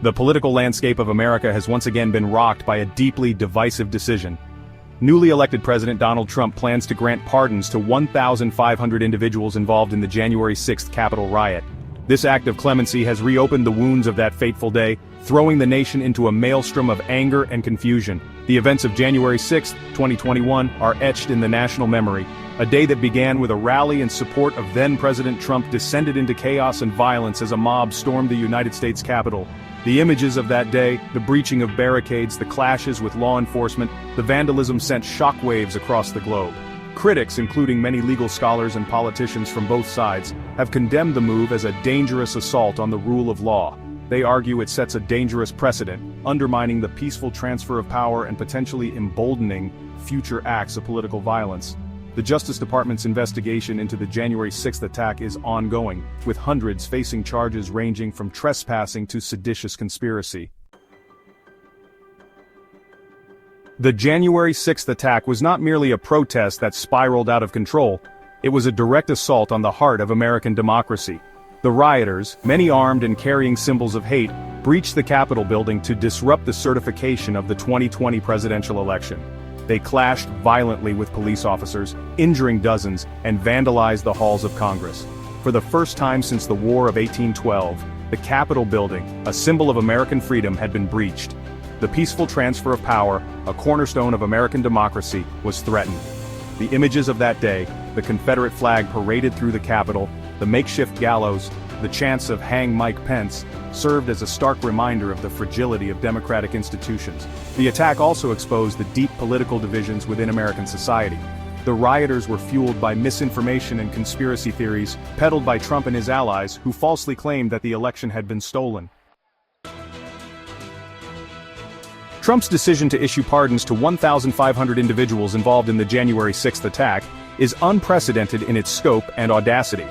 The political landscape of America has once again been rocked by a deeply divisive decision. Newly elected President Donald Trump plans to grant pardons to 1,500 individuals involved in the January 6th Capitol riot. This act of clemency has reopened the wounds of that fateful day, throwing the nation into a maelstrom of anger and confusion. The events of January 6, 2021 are etched in the national memory. A day that began with a rally in support of then-President Trump descended into chaos and violence as a mob stormed the United States Capitol. The images of that day, the breaching of barricades, the clashes with law enforcement, the vandalism sent shockwaves across the globe. Critics, including many legal scholars and politicians from both sides, have condemned the move as a dangerous assault on the rule of law. They argue it sets a dangerous precedent, undermining the peaceful transfer of power and potentially emboldening future acts of political violence. The Justice Department's investigation into the January 6th attack is ongoing, with hundreds facing charges ranging from trespassing to seditious conspiracy. The January 6th attack was not merely a protest that spiraled out of control, it was a direct assault on the heart of American democracy. The rioters, many armed and carrying symbols of hate, breached the Capitol building to disrupt the certification of the 2020 presidential election. They clashed violently with police officers, injuring dozens, and vandalized the halls of Congress. For the first time since the War of 1812, the Capitol building, a symbol of American freedom, had been breached. The peaceful transfer of power, a cornerstone of American democracy, was threatened. The images of that day, the Confederate flag paraded through the Capitol, the makeshift gallows, the chants of "Hang Mike Pence," served as a stark reminder of the fragility of democratic institutions. The attack also exposed the deep political divisions within American society. The rioters were fueled by misinformation and conspiracy theories, peddled by Trump and his allies, who falsely claimed that the election had been stolen. Trump's decision to issue pardons to 1,500 individuals involved in the January 6th attack is unprecedented in its scope and audacity.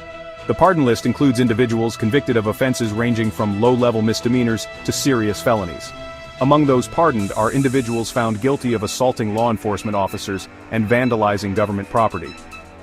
The pardon list includes individuals convicted of offenses ranging from low-level misdemeanors to serious felonies. Among those pardoned are individuals found guilty of assaulting law enforcement officers and vandalizing government property.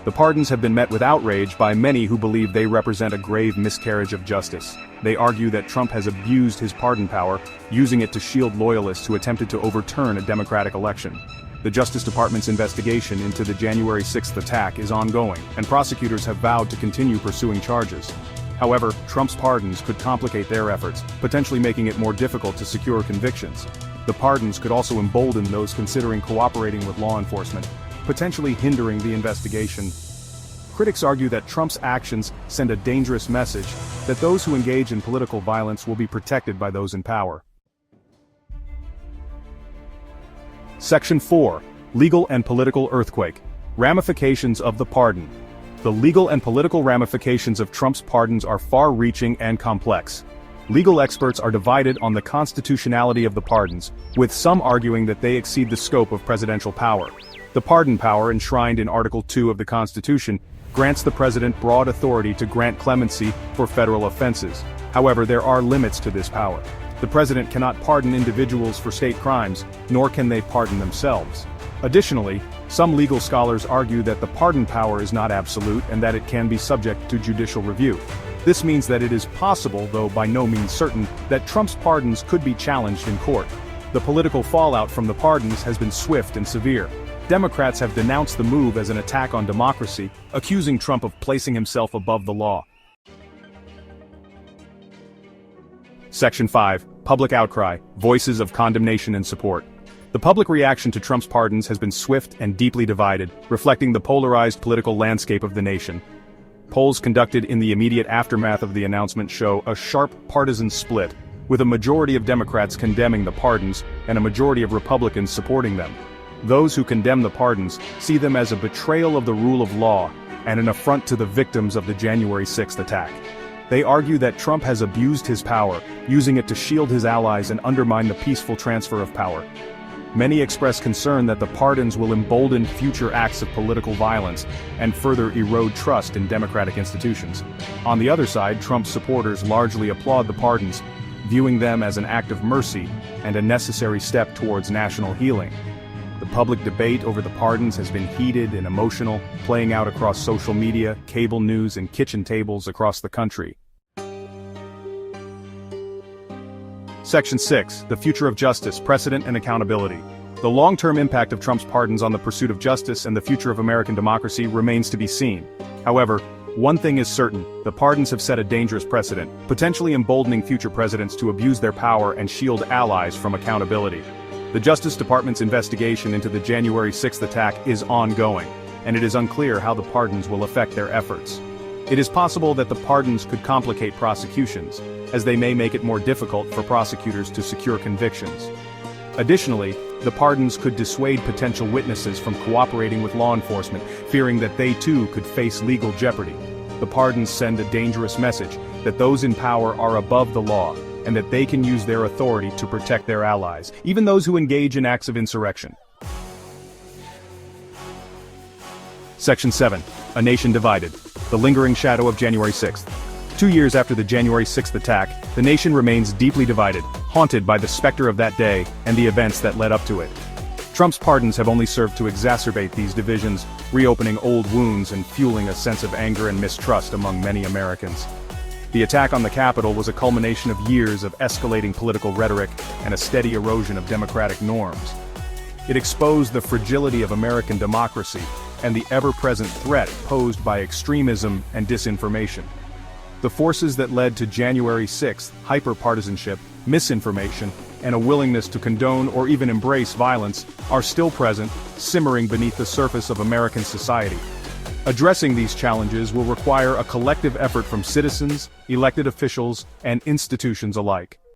The pardons have been met with outrage by many who believe they represent a grave miscarriage of justice. They argue that Trump has abused his pardon power, using it to shield loyalists who attempted to overturn a democratic election. The Justice Department's investigation into the January 6th attack is ongoing, and prosecutors have vowed to continue pursuing charges. However, Trump's pardons could complicate their efforts, potentially making it more difficult to secure convictions. The pardons could also embolden those considering cooperating with law enforcement, potentially hindering the investigation. Critics argue that Trump's actions send a dangerous message that those who engage in political violence will be protected by those in power. Section 4. Legal and Political Earthquake. Ramifications of the pardon. The legal and political ramifications of Trump's pardons are far-reaching and complex. Legal experts are divided on the constitutionality of the pardons, with some arguing that they exceed the scope of presidential power. The pardon power enshrined in Article 2 of the Constitution grants the president broad authority to grant clemency for federal offenses. However, there are limits to this power. The president cannot pardon individuals for state crimes, nor can they pardon themselves. Additionally, some legal scholars argue that the pardon power is not absolute and that it can be subject to judicial review. This means that it is possible, though by no means certain, that Trump's pardons could be challenged in court. The political fallout from the pardons has been swift and severe. Democrats have denounced the move as an attack on democracy, accusing Trump of placing himself above the law. Section 5. Public outcry, voices of condemnation and support. The public reaction to Trump's pardons has been swift and deeply divided, reflecting the polarized political landscape of the nation. Polls conducted in the immediate aftermath of the announcement show a sharp partisan split, with a majority of Democrats condemning the pardons and a majority of Republicans supporting them. Those who condemn the pardons see them as a betrayal of the rule of law and an affront to the victims of the January 6th attack. They argue that Trump has abused his power, using it to shield his allies and undermine the peaceful transfer of power. Many express concern that the pardons will embolden future acts of political violence and further erode trust in democratic institutions. On the other side, Trump's supporters largely applaud the pardons, viewing them as an act of mercy and a necessary step towards national healing. The public debate over the pardons has been heated and emotional, playing out across social media, cable news, and kitchen tables across the country. Section 6. The future of justice, precedent and accountability. The long-term impact of Trump's pardons on the pursuit of justice and the future of American democracy remains to be seen. However, one thing is certain, the pardons have set a dangerous precedent, potentially emboldening future presidents to abuse their power and shield allies from accountability. The Justice Department's investigation into the January 6th attack is ongoing, and it is unclear how the pardons will affect their efforts. It is possible that the pardons could complicate prosecutions, as they may make it more difficult for prosecutors to secure convictions. Additionally, the pardons could dissuade potential witnesses from cooperating with law enforcement, fearing that they too could face legal jeopardy. The pardons send a dangerous message that those in power are above the law, and that they can use their authority to protect their allies, even those who engage in acts of insurrection. Section 7. A nation divided. The lingering shadow of January 6th. 2 years after the January 6th attack, the nation remains deeply divided, haunted by the specter of that day and the events that led up to it. Trump's pardons have only served to exacerbate these divisions, reopening old wounds and fueling a sense of anger and mistrust among many Americans. The attack on the Capitol was a culmination of years of escalating political rhetoric and a steady erosion of democratic norms. It exposed the fragility of American democracy and the ever-present threat posed by extremism and disinformation. The forces that led to January 6th, hyper-partisanship, misinformation, and a willingness to condone or even embrace violence, are still present, simmering beneath the surface of American society. Addressing these challenges will require a collective effort from citizens, elected officials, and institutions alike.